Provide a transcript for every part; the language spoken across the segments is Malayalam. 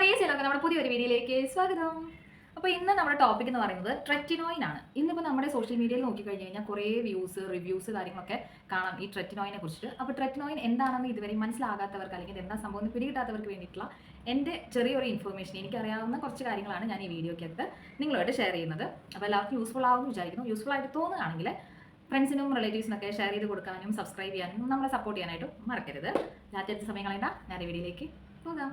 ഹരീസ് എല്ലാവർക്കും നമ്മുടെ പുതിയൊരു വീഡിയോയിലേക്ക് സ്വാഗതം. അപ്പോൾ ഇന്ന് നമ്മുടെ ടോപ്പിക് എന്ന് പറയുന്നത് ട്രെറ്റിനോയിൻ ആണ്. ഇന്നിപ്പോൾ നമ്മുടെ സോഷ്യൽ മീഡിയയിൽ നോക്കിക്കഴിഞ്ഞ് കഴിഞ്ഞാൽ കുറേ വ്യൂസ് റിവ്യൂസ് കാര്യങ്ങളൊക്കെ കാണാം ഈ ട്രെറ്റിനോയിനെ കുറിച്ചിട്ട്. അപ്പോൾ ട്രെറ്റിനോയിൻ എന്താണെന്ന് ഇതുവരെ മനസ്സിലാകാത്തവർക്ക് അല്ലെങ്കിൽ എന്താ സംഭവം എന്ന് പിടികിട്ടാത്തവർക്ക് വേണ്ടിയിട്ടുള്ള എൻ്റെ ചെറിയൊരു ഇൻഫർമേഷൻ, എനിക്കറിയാവുന്ന കുറച്ച് കാര്യങ്ങളാണ് ഞാൻ ഈ വീഡിയോയ്ക്കകത്ത് നിങ്ങളുമായിട്ട് ഷെയർ ചെയ്യുന്നത്. അപ്പോൾ എല്ലാവർക്കും യൂസ്ഫുൾ ആവുമെന്ന് വിചാരിക്കുന്നു. യൂസ്ഫുൾ ആയിട്ട് തോന്നുകയാണെങ്കിൽ ഫ്രണ്ട്സിനും റിലേറ്റീവ്സിനൊക്കെ ഷെയർ ചെയ്ത് കൊടുക്കാനും സബ്സ്ക്രൈബ് ചെയ്യാനും നമ്മളെ സപ്പോർട്ട് ചെയ്യാനായിട്ടും മറക്കരുത്. രാത്രി സമയം കളയണ്ട, ഞാൻ ഈ വീഡിയോയിലേക്ക് പോകാം.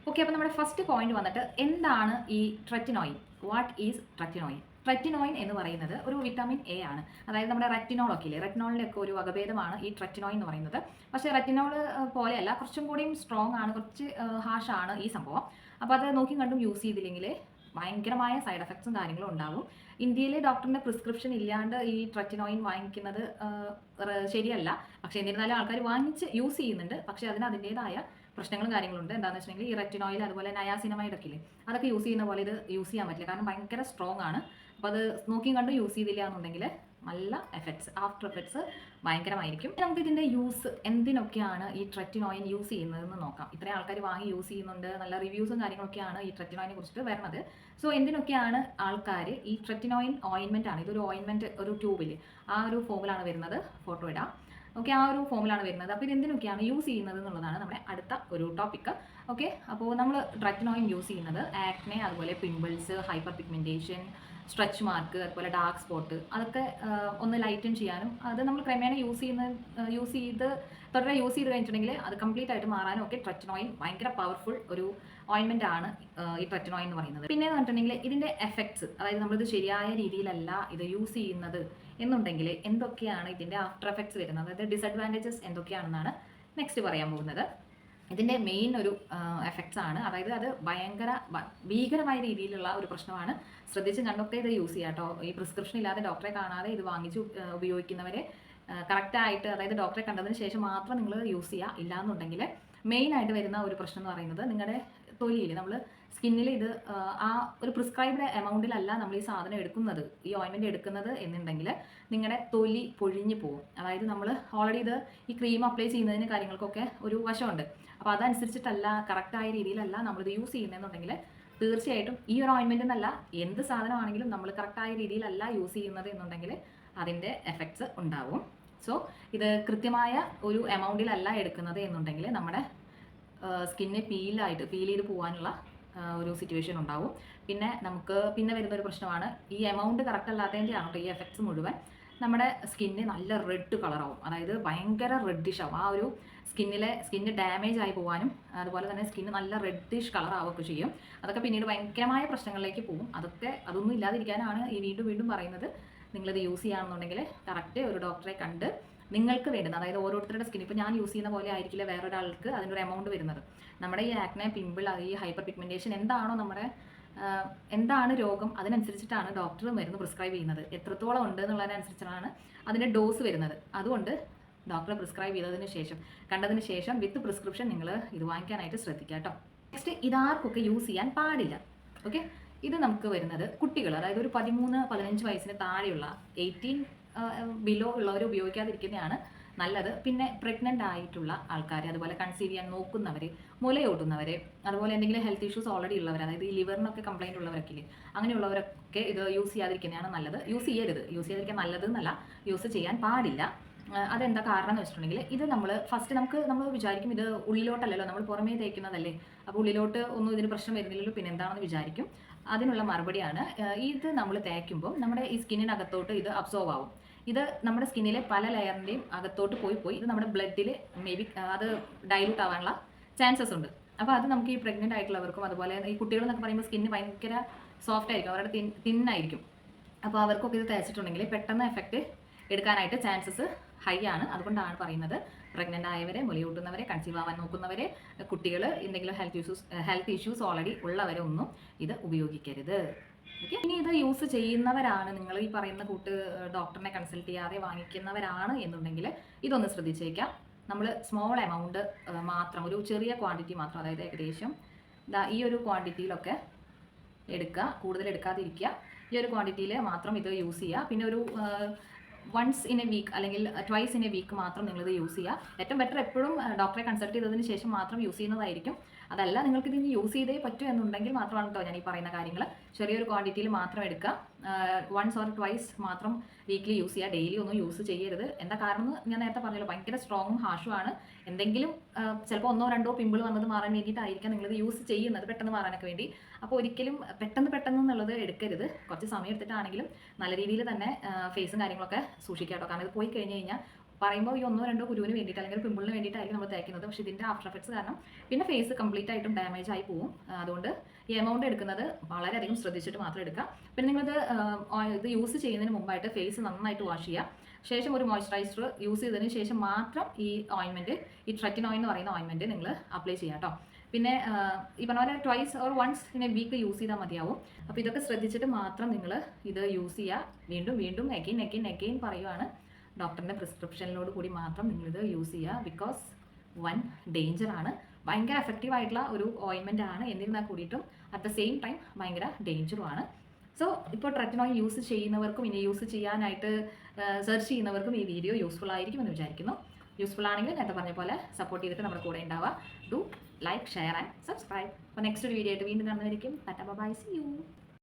ഓക്കെ, അപ്പോൾ നമ്മുടെ ഫസ്റ്റ് പോയിന്റ് വന്നിട്ട് എന്താണ് ഈ tretinoin? What is tretinoin? Tretinoin എന്ന് പറയുന്നത് ഒരു വിറ്റാമിൻ എ ആണ്. അതായത് നമ്മുടെ റെറ്റിനോൾ ഒക്കെ ഇല്ലേ, റെറ്റിനോളിൻ്റെ ഒക്കെ ഒരു വകഭേദമാണ് ഈ ട്രെറ്റിനോയിൻ എന്ന് പറയുന്നത്. പക്ഷേ റെറ്റിനോൾ പോലെയല്ല, കുറച്ചും കൂടിയും സ്ട്രോങ് ആണ്, കുറച്ച് ഹാഷാണ് ഈ സംഭവം. അപ്പോൾ അത് നോക്കി കണ്ടും യൂസ് ചെയ്തില്ലെങ്കിൽ ഭയങ്കരമായ സൈഡ് എഫക്ട്സും കാര്യങ്ങളും ഉണ്ടാവും. ഇന്ത്യയിൽ ഡോക്ടറിൻ്റെ പ്രിസ്ക്രിപ്ഷൻ ഇല്ലാണ്ട് ഈ ട്രെറ്റിനോയിൻ വാങ്ങിക്കുന്നത് ശരിയല്ല. പക്ഷേ എന്നിരുന്നാലും ആൾക്കാർ വാങ്ങിച്ച് യൂസ് ചെയ്യുന്നുണ്ട്. പക്ഷേ അതിൻ്റേതായ പ്രശ്നങ്ങളും കാര്യങ്ങളുണ്ട്. എന്താണെന്ന് വെച്ചിട്ടുണ്ടെങ്കിൽ ഈ റെറ്റിനോയിൽ അതുപോലെ നയാസിനമൈഡ് ഒക്കെ ഇല്ലേ, അതൊക്കെ യൂസ് ചെയ്യുന്ന പോലെ ഇത് യൂസ് ചെയ്യാൻ പറ്റില്ല. കാരണം ഭയങ്കര സ്ട്രോങ് ആണ്. അപ്പോൾ അത് നോക്കിയും കണ്ടും യൂസ് ചെയ്തില്ല എന്നുണ്ടെങ്കിൽ നല്ല എഫക്ട്സ്, ആഫ്റ്റർ എഫക്ട്സ് ഭയങ്കരമായിരിക്കും. നമുക്ക് ഇതിൻ്റെ യൂസ് എന്തിനൊക്കെയാണ് ഈ ട്രെറ്റിനോയിൻ യൂസ് ചെയ്യുന്നതെന്ന് നോക്കാം. ഇത്രയും ആൾക്കാർ വാങ്ങി യൂസ് ചെയ്യുന്നുണ്ട്, നല്ല റിവ്യൂസും കാര്യങ്ങളൊക്കെയാണ് ഈ ട്രെറ്റിനോയിനെ കുറിച്ചിട്ട് വരുന്നത്. സോ എന്തിനൊക്കെയാണ് ആൾക്കാർ ഈ ട്രെറ്റിനോയിൻ ഓയിൻമെൻ്റ് ആണ്, ഇതൊരു ഓയിൻമെൻറ്റ്, ഒരു ട്യൂബിൽ ആ ഒരു ഫോമിലാണ് വരുന്നത്. ഫോട്ടോ ഇടാം. ഓക്കെ, ആ ഒരു ഫോമിലാണ് വരുന്നത്. അപ്പോൾ ഇത് എന്തിനൊക്കെയാണ് യൂസ് ചെയ്യുന്നത് എന്നുള്ളതാണ് നമ്മുടെ അടുത്ത ഒരു ടോപ്പിക്ക്. ഓക്കെ, അപ്പോൾ നമ്മൾ ട്രെറ്റിനോയിൻ യൂസ് ചെയ്യുന്നത് ആക്നെ, അതുപോലെ pimples, hyper pigmentation, stretch mark, അതുപോലെ ഡാർക്ക് സ്പോട്ട്, അതൊക്കെ ഒന്ന് ലൈറ്റൻ ചെയ്യാനും, അത് നമ്മൾ ക്രമേണ യൂസ് ചെയ്ത് കഴിഞ്ഞിട്ടുണ്ടെങ്കിൽ അത് കംപ്ലീറ്റ് ആയിട്ട് മാറാനും ഒക്കെ ട്രെറ്റിനോയിൻ ഭയങ്കര പവർഫുൾ ഒരു ഓയിൻമെൻ്റ് ആണ് ഈ ട്രെറ്റിനോയിൻ എന്ന് പറയുന്നത്. പിന്നെ എന്ന് പറഞ്ഞിട്ടുണ്ടെങ്കിൽ ഇതിൻ്റെ എഫക്ട്സ്, അതായത് നമ്മളിത് ശരിയായ രീതിയിലല്ല ഇത് യൂസ് ചെയ്യുന്നത് എന്നുണ്ടെങ്കിൽ എന്തൊക്കെയാണ് ഇതിൻ്റെ ആഫ്റ്റർ എഫക്ട്സ് വരുന്നത്, അതായത് ഡിസഡ്വാൻറ്റേജസ് എന്തൊക്കെയാണെന്നാണ് നെക്സ്റ്റ് പറയാൻ പോകുന്നത്. ഇതിൻ്റെ മെയിൻ ഒരു എഫക്ട്സ് ആണ്, അതായത് അത് ഭീകരമായ രീതിയിലുള്ള ഒരു പ്രശ്നമാണ്. ശ്രദ്ധിച്ച് കണ്ടൊക്കെ ഇത് യൂസ് ചെയ്യാം കേട്ടോ. ഈ പ്രിസ്ക്രിപ്ഷൻ ഇല്ലാതെ ഡോക്ടറെ കാണാതെ ഇത് വാങ്ങിച്ച് ഉപയോഗിക്കുന്നവരെ കറക്റ്റായിട്ട്, അതായത് ഡോക്ടറെ കണ്ടതിന് ശേഷം മാത്രം നിങ്ങൾ യൂസ് ചെയ്യുക. ഇല്ലാന്നുണ്ടെങ്കിൽ മെയിനായിട്ട് വരുന്ന ഒരു പ്രശ്നം എന്ന് പറയുന്നത് നിങ്ങളുടെ തൊലിയിൽ, നമ്മൾ സ്കിന്നിൽ ഇത് ആ ഒരു പ്രിസ്ക്രൈബ്ഡ് എമൗണ്ടിലല്ല നമ്മൾ ഈ സാധനം എടുക്കുന്നത്, ഈ ഓയിൻമെൻറ്റ് എടുക്കുന്നത് എന്നുണ്ടെങ്കിൽ നിങ്ങളുടെ തൊലി പൊഴിഞ്ഞു പോകും. അതായത് നമ്മൾ ഓൾറെഡി ഇത് ഈ ക്രീം അപ്ലൈ ചെയ്യുന്നതിന് കാര്യങ്ങൾക്കൊക്കെ ഒരു വശമുണ്ട്. അപ്പോൾ അതനുസരിച്ചിട്ടല്ല, കറക്റ്റായ രീതിയിലല്ല നമ്മളിത് യൂസ് ചെയ്യുന്നതെന്നുണ്ടെങ്കിൽ തീർച്ചയായിട്ടും ഈ ഒരു ഓയിൻമെൻറ്റ് എന്നല്ല, എന്ത് സാധനമാണെങ്കിലും നമ്മൾ കറക്റ്റായ രീതിയിലല്ല യൂസ് ചെയ്യുന്നത് എന്നുണ്ടെങ്കിൽ അതിൻ്റെ എഫക്ട്സ് ഉണ്ടാവും. സോ ഇത് കൃത്യമായ ഒരു എമൗണ്ടിലല്ല എടുക്കുന്നത് എന്നുണ്ടെങ്കിൽ നമ്മുടെ സ്കിന്ന് പീൽ ചെയ്ത് പോകാനുള്ള ഒരു സിറ്റുവേഷൻ ഉണ്ടാവും. പിന്നെ വരുന്നൊരു പ്രശ്നമാണ്, ഈ എമൗണ്ട് കറക്റ്റ് അല്ലാത്തതിൻ്റെയാണ് ഈ എഫക്ട്സ് മുഴുവൻ. നമ്മുടെ സ്കിന്ന് നല്ല റെഡ് കളറാവും, അതായത് ഭയങ്കര റെഡിഷ് ആവും. ആ ഒരു സ്കിന്ന് ഡാമേജ് ആയി പോകാനും, അതുപോലെ തന്നെ സ്കിന്ന് നല്ല റെഡിഷ് കളറാവുകയൊക്കെ ചെയ്യും. അതൊക്കെ പിന്നീട് ഭയങ്കരമായ പ്രശ്നങ്ങളിലേക്ക് പോകും. അതൊന്നും ഇല്ലാതിരിക്കാനാണ് ഈ വീണ്ടും പറയുന്നത്, നിങ്ങളിത് യൂസ് ചെയ്യുകയാണെന്നുണ്ടെങ്കിൽ കറക്റ്റ് ഒരു ഡോക്ടറെ കണ്ട് നിങ്ങൾക്ക് വേണ്ടുന്ന, അതായത് ഓരോരുത്തരുടെ സ്കിൻ, ഇപ്പോൾ ഞാൻ യൂസ് ചെയ്യുന്ന പോലെ ആയിരിക്കില്ല വേറൊരാൾക്ക് അതിനൊരു എമൗണ്ട് വരുന്നത്. നമ്മുടെ ഈ ആക്നെ, പിമ്പിൾ, ഈ ഹൈപ്പർ പിഗ്മെൻറ്റേഷൻ എന്താണോ എന്താണ് രോഗം, അതിനനുസരിച്ചിട്ടാണ് ഡോക്ടർ മരുന്ന് പ്രിസ്ക്രൈബ് ചെയ്യുന്നത്. എത്രത്തോളം ഉണ്ട് എന്നുള്ളതിനനുസരിച്ചാണ് അതിൻ്റെ ഡോസ് വരുന്നത്. അതുകൊണ്ട് ഡോക്ടറെ പ്രിസ്ക്രൈബ് കണ്ടതിന് ശേഷം വിത്ത് പ്രിസ്ക്രിപ്ഷൻ നിങ്ങൾ ഇത് വാങ്ങിക്കാനായിട്ട് ശ്രദ്ധിക്കുക കേട്ടോ. നെക്സ്റ്റ്, ഇതാർക്കൊക്കെ യൂസ് ചെയ്യാൻ പാടില്ല. ഓക്കെ, ഇത് നമുക്ക് വരുന്നത് കുട്ടികൾ, അതായത് ഒരു 13-15 വയസ്സിന് താഴെയുള്ള 18 ബിലോ ഉള്ളവർ ഉപയോഗിക്കാതിരിക്കുന്നതാണ് നല്ലത്. പിന്നെ പ്രഗ്നൻ്റ് ആയിട്ടുള്ള ആൾക്കാർ, അതുപോലെ കൺസീവ് ചെയ്യാൻ നോക്കുന്നവർ, മുലയൂട്ടുന്നവർ, അതുപോലെ എന്തെങ്കിലും ഹെൽത്ത് ഇഷ്യൂസ് ഓൾറെഡി ഉള്ളവർ, അതായത് ഈ ലിവറിനൊക്കെ കംപ്ലൈൻറ്റ് ഉള്ളവരൊക്കെ ഇല്ലേ, അങ്ങനെയുള്ളവരൊക്കെ ഇത് യൂസ് ചെയ്യാതിരിക്കുന്നതാണ് നല്ലത്. യൂസ് ചെയ്യാതിരിക്കാൻ നല്ലതെന്നല്ല, യൂസ് ചെയ്യാൻ പാടില്ല. അതെന്താ കാരണം എന്ന് വെച്ചിട്ടുണ്ടെങ്കിൽ, ഇത് നമ്മൾ വിചാരിക്കും ഇത് ഉള്ളിലോട്ടല്ലല്ലോ, നമ്മൾ പുറമേ തേക്കുന്നതല്ലേ, അപ്പോൾ ഉള്ളിലോട്ട് ഒന്നും ഇതിന് പ്രശ്നം വരുന്നില്ലല്ലോ, പിന്നെ എന്താണെന്ന് വിചാരിക്കും. അതിനുള്ള മറുപടിയാണ്, ഇത് നമ്മൾ തേക്കുമ്പോൾ നമ്മുടെ ഈ സ്കിന്നിനകത്തോട്ട് ഇത് അബ്സോർവ് ആവും. ഇത് നമ്മുടെ സ്കിന്നിലെ പല ലെയറിൻ്റെയും അകത്തോട്ട് പോയി ഇത് നമ്മുടെ ബ്ലഡിൽ അത് ഡൈലൂട്ട് ആവാനുള്ള ചാൻസസ് ഉണ്ട്. അപ്പോൾ അത് നമുക്ക് ഈ പ്രഗ്നൻ്റ് ആയിട്ടുള്ളവർക്കും, അതുപോലെ ഈ കുട്ടികളെന്നൊക്കെ പറയുമ്പോൾ സ്കിന്ന് ഭയങ്കര സോഫ്റ്റ് ആയിരിക്കും, അവരുടെ തിന്നായിരിക്കും. അപ്പോൾ അവർക്കൊക്കെ ഇത് തേച്ചിട്ടുണ്ടെങ്കിൽ പെട്ടെന്ന് എഫക്റ്റ് എടുക്കാനായിട്ട് ചാൻസസ് ഹൈ ആണ്. അതുകൊണ്ടാണ് പറയുന്നത്, പ്രഗ്നൻ്റ് ആയവരെ, മുലയൂട്ടുന്നവരെ, കൺസീവ് ആവാൻ നോക്കുന്നവരെ, കുട്ടികൾ, എന്തെങ്കിലും ഹെൽത്ത് ഇഷ്യൂസ് ഓൾറെഡി ഉള്ളവരെ ഒന്നും ഇത് ഉപയോഗിക്കരുത്. ഓക്കെ, ഇനി ഇത് യൂസ് ചെയ്യുന്നവരാണ്, നിങ്ങൾ ഈ പറയുന്ന ഡോക്ടറിനെ കൺസൾട്ട് ചെയ്യാതെ വാങ്ങിക്കുന്നവരാണ് എന്നുണ്ടെങ്കിൽ ഇതൊന്ന് ശ്രദ്ധിച്ചേക്കാം. നമ്മൾ സ്മോൾ എമൗണ്ട് മാത്രം, ഒരു ചെറിയ ക്വാണ്ടിറ്റി മാത്രം, അതായത് ഏകദേശം ഈ ഒരു ക്വാണ്ടിറ്റിയിലൊക്കെ എടുക്കുക, കൂടുതൽ എടുക്കാതിരിക്കുക. ഈ ഒരു ക്വാണ്ടിറ്റിയിൽ മാത്രം ഇത് യൂസ് ചെയ്യുക. പിന്നെ ഒരു വൺസ് ഇൻ എ വീക്ക് അല്ലെങ്കിൽ ട്വൈസ് ഇൻ എ വീക്ക് മാത്രം നിങ്ങളിത് യൂസ് ചെയ്യുക. ഏറ്റവും ബെറ്റർ എപ്പോഴും ഡോക്ടറെ കൺസൾട്ട് ചെയ്തതിന് ശേഷം മാത്രം യൂസ് ചെയ്യുന്നതായിരിക്കും. അതല്ല നിങ്ങൾക്ക് ഇതിന് യൂസ് ചെയ്തേ പറ്റൂ എന്നുണ്ടെങ്കിൽ മാത്രമാണ് കേട്ടോ ഞാൻ ഈ പറയുന്ന കാര്യങ്ങൾ. ചെറിയൊരു ക്വാണ്ടിറ്റിയിൽ മാത്രം എടുക്കുക, വൺസ് ഓർ ട്വൈസ് മാത്രം വീക്ക്ലി യൂസ് ചെയ്യുക, ഡെയിലി ഒന്നും യൂസ് ചെയ്യരുത്. എന്താ കാരണം എന്ന് ഞാൻ നേരത്തെ പറഞ്ഞല്ലോ, ഭയങ്കര സ്ട്രോങ്ങും ഹാഷുമാണ്. എന്തെങ്കിലും ചിലപ്പോൾ 1-2 പിമ്പിൾ വന്നത് മാറാൻ വേണ്ടിയിട്ടായിരിക്കാം നിങ്ങളിത് യൂസ് ചെയ്യുന്നത്, പെട്ടെന്ന് മാറാനൊക്കെ വേണ്ടി. അപ്പോൾ ഒരിക്കലും പെട്ടെന്ന് എന്നുള്ളത് എടുക്കരുത്. കുറച്ച് സമയം എടുത്തിട്ടാണെങ്കിലും നല്ല രീതിയിൽ തന്നെ ഫേസും കാര്യങ്ങളൊക്കെ സൂക്ഷിക്കുക കേട്ടോ. കാരണം ഇത് പോയി കഴിഞ്ഞ് കഴിഞ്ഞാൽ പറയുമ്പോൾ ഈ 1-2 കുരുവിന് വേണ്ടിയിട്ട് അല്ലെങ്കിൽ പിമ്പിളിന് വേണ്ടിയിട്ടായിരിക്കും നമ്മൾ തേക്കുന്നത്. പക്ഷേ ഇതിൻ്റെ ആഫ്റ്റർ എഫക്ട്സ് കാരണം പിന്നെ ഫേസ് കംപ്ലീറ്റ് ആയിട്ടും ഡാമേജ് ആയി പോകും. അതുകൊണ്ട് ഈ എമൗണ്ട് എടുക്കുന്നത് വളരെയധികം ശ്രദ്ധിച്ചിട്ട് മാത്രം എടുക്കുക. പിന്നെ നിങ്ങളിത് ഇത് യൂസ് ചെയ്യുന്നതിന് മുമ്പായിട്ട് ഫേസ് നന്നായിട്ട് വാഷ് ചെയ്യുക. ശേഷം ഒരു മോയ്സ്ചറൈസർ യൂസ് ചെയ്തതിന് ശേഷം മാത്രം ഈ ഓയിൻമെൻറ്റ്, ഈ ട്രെറ്റിനോയിൻ എന്ന് പറയുന്ന ഓയിൻമെൻറ്റ് നിങ്ങൾ അപ്ലൈ ചെയ്യുക കേട്ടോ. പിന്നെ ഈ പറഞ്ഞ പോലെ twice or once in a week use ചെയ്താൽ മതിയാവും. അപ്പോൾ ഇതൊക്കെ ശ്രദ്ധിച്ചിട്ട് മാത്രം നിങ്ങൾ ഇത് യൂസ് ചെയ്യുക. വീണ്ടും എഗെയിൻ പറയുവാണ്, ഡോക്ടറിൻ്റെ പ്രിസ്ക്രിപ്ഷനിലോട് കൂടി മാത്രം നിങ്ങളിത് യൂസ് ചെയ്യുക. ബിക്കോസ് വൺ ഡേഞ്ചറാണ്, ഭയങ്കര എഫക്റ്റീവ് ആയിട്ടുള്ള ഒരു ഓയിൻമെൻ്റ് ആണ്. എന്നിരുന്നാൽ കൂടിയിട്ടും അറ്റ് ദ സെയിം ടൈം ഭയങ്കര ഡേഞ്ചറുമാണ്. സോ ഇപ്പോൾ ട്രെറ്റിനോയിൻ യൂസ് ചെയ്യുന്നവർക്കും ഇനി യൂസ് ചെയ്യാനായിട്ട് സെർച്ച് ചെയ്യുന്നവർക്കും ഈ വീഡിയോ യൂസ്ഫുൾ ആയിരിക്കും എന്ന് വിചാരിക്കുന്നു. യൂസ്ഫുൾ ആണെങ്കിൽ നേരത്തെ പറഞ്ഞ പോലെ സപ്പോർട്ട് ചെയ്തിട്ട് നമ്മുടെ കൂടെ ഉണ്ടാവുക. Do like, share and subscribe. അപ്പോൾ നെക്സ്റ്റ് ഒരു വീഡിയോ ആയിട്ട് വീണ്ടും കാണുന്നതായിരിക്കും. Tata bye, see U.